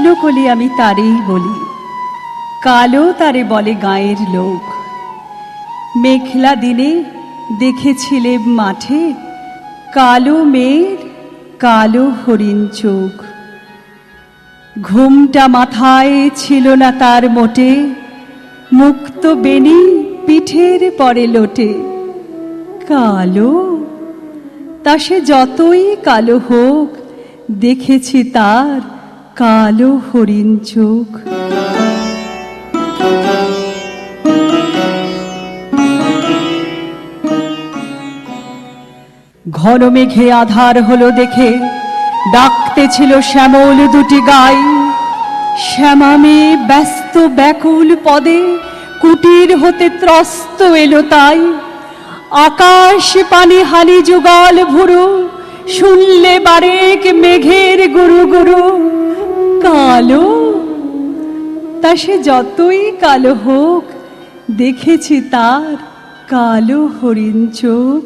কৃষ্ণকলি আমি তারেই বলি, কালো তারে বলে গাঁয়ের লোক। মেঘলা দিনে দেখেছিলে মাঠে কালো মেয়ের কালো হরিণ চোখ। ঘুমটা মাথায় ছিল না তার মোটে, মুক্ত বেনি পিঠের পরে লোটে। কালো, তা সে যতই কালো হোক, দেখেছি তার কালো হরিণ চোখ। ঘন মেঘে আধার হলো দেখে ডাকতে ছিল শ্যামল দুটি গাই। শ্যামা মেয়ে ব্যস্ত ব্যাকুল পদে কুটির হতে ত্রস্ত এলো তাই। আকাশ পানি হানি যুগল ভুরু, শুনলে বারেক মেঘের গুরু গুরু। কালো, তা সে যতই কালো হোক, দেখেছি তার কালো হরিণ চোখ।